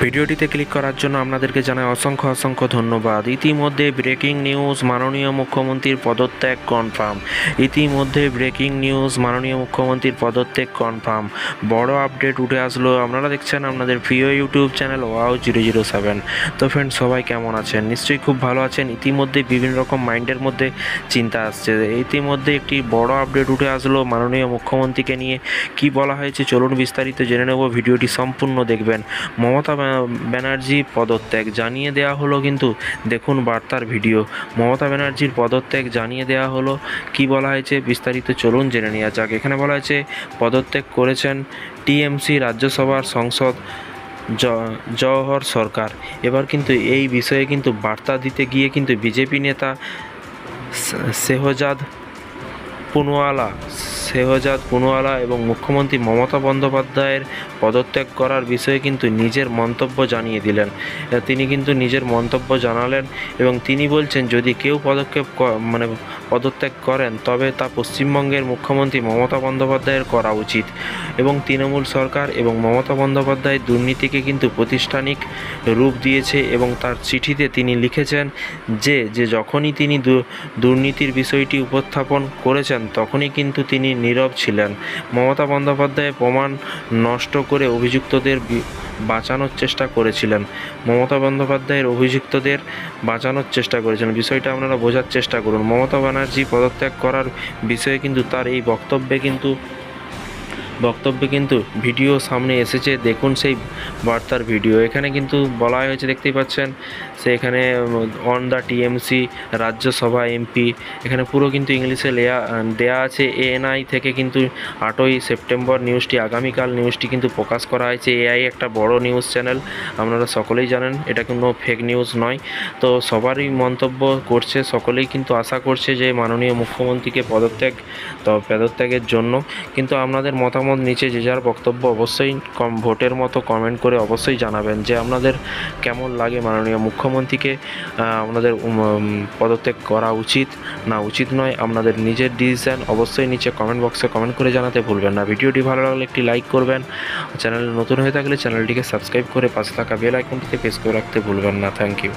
ভিডিওটিতে ক্লিক করার জন্য আপনাদেরকে জানাই অসংখ্য ধন্যবাদ। ইতিমধ্যে ব্রেকিং নিউজ, মাননীয় মুখ্যমন্ত্রীর পদত্যাগ কনফার্ম। ইতিমধ্যে ব্রেকিং নিউজ, মাননীয় মুখ্যমন্ত্রীর পদত্যাগ কনফার্ম। বড় আপডেট উঠে আসলো। আপনারা দেখছেন আপনাদের প্রিয় ইউটিউব চ্যানেল wow007। তো ফ্রেন্ড, সবাই কেমন আছেন? নিশ্চয়ই খুব ভালো আছেন। ইতিমধ্যে বিভিন্ন রকম মাইন্ডের মধ্যে চিন্তা আসছে। ইতিমধ্যে একটি বড় আপডেট উঠে আসলো মাননীয় মুখ্যমন্ত্রীকে নিয়ে। কি বলা হয়েছে চলুন বিস্তারিত জেনে নেব। ভিডিওটি সম্পূর্ণ দেখবেন। মমতা ব্যানার্জি পদত্যাগ জানিয়ে দেওয়া হলো, কিন্তু দেখুন বার্তার ভিডিও। মমতা ব্যানার্জির পদত্যাগ জানিয়ে দেওয়া হলো। কি বলা হয়েছে বিস্তারিত চলুন জেনে নেওয়া যাক। এখানে বলা হয়েছে পদত্যাগ করেছেন টিএমসি রাজ্যসভার সাংসদ জওহর সরকার। এবার কিন্তু এই বিষয়ে কিন্তু বার্তা দিতে গিয়ে কিন্তু বিজেপি নেতা শেহজাদ পুনওয়ালা এবং মুখ্যমন্ত্রী মমতা বন্দ্যোপাধ্যায়ের পদত্যাগ করার বিষয়ে কিন্তু নিজের মন্তব্য জানিয়ে দিলেন। তিনি কিন্তু নিজের মন্তব্য জানালেন এবং তিনি বলছেন যদি কেউ পদত্যাগ করেন তবে তা পশ্চিমবঙ্গের মুখ্যমন্ত্রী মমতা বন্দ্যোপাধ্যায়ের করা উচিত। এবং তৃণমূল সরকার এবং মমতা বন্দ্যোপাধ্যায় দুর্নীতিকে কিন্তু প্রাতিষ্ঠানিক রূপ দিয়েছে এবং তার চিঠিতে তিনি লিখেছেন যে যখনই তিনি দুর্নীতির বিষয়টি উপস্থাপন করেছেন তখনই কিন্তু তিনি নীরব ছিলেন। মমতা বন্দ্যোপাধ্যায় প্রমাণ নষ্ট করে অভিযুক্তদের বাঁচানোর চেষ্টা করেছিলেন। বিষয়টা আপনারা বোঝার চেষ্টা করুন। মমতা ব্যানার্জি পদত্যাগ করার বিষয়ে কিন্তু তার এই বক্তব্যে কিন্তু ভিডিও সামনে এসেছে। দেখুন সেই বার্তার ভিডিও। এখানে কিন্তু বলা হয়েছে, দেখতেই পাচ্ছেন, এখানে on the TMC Rajya Sabha MP, এখানে পুরো কিন্তু ইংলিশে দেয়া আছে। এএনআই থেকে কিন্তু 8ই সেপ্টেম্বর নিউজটি, আগামীকাল নিউজটি কিন্তু প্রকাশ করা হয়েছে। এআই একটা বড় নিউজ চ্যানেল, আপনারা সকলেই জানেন, এটা কোনো ফেক নিউজ নয়। তো সবারই মন্তব্য করছে, সকলেই কিন্তু আশা করছে যে মাননীয় মুখ্যমন্ত্রীকে পদত্যাগের জন্য। কিন্তু আপনাদের মতামত নিচে যে যার বক্তব্য অবশ্যই ভোটের মতো কমেন্ট করে অবশ্যই জানাবেন যে আপনাদের কেমন লাগে মাননীয় মুখ্যমন্ত্রীকে আপনাদের পদত্যাগ করা উচিত না উচিত নয়। আপনাদের নিজের ডিসিশন অবশ্যই নিচে কমেন্ট বক্সে কমেন্ট করে জানাতে ভুলবেন না। ভিডিওটি ভালো লাগলে একটি লাইক করবেন। চ্যানেলে নতুন হয়ে থাকলে চ্যানেলটিকে সাবস্ক্রাইব করে পাশে থাকা বেল আইকনটিতে প্রেস করে রাখতে ভুলবেন না। Thank you.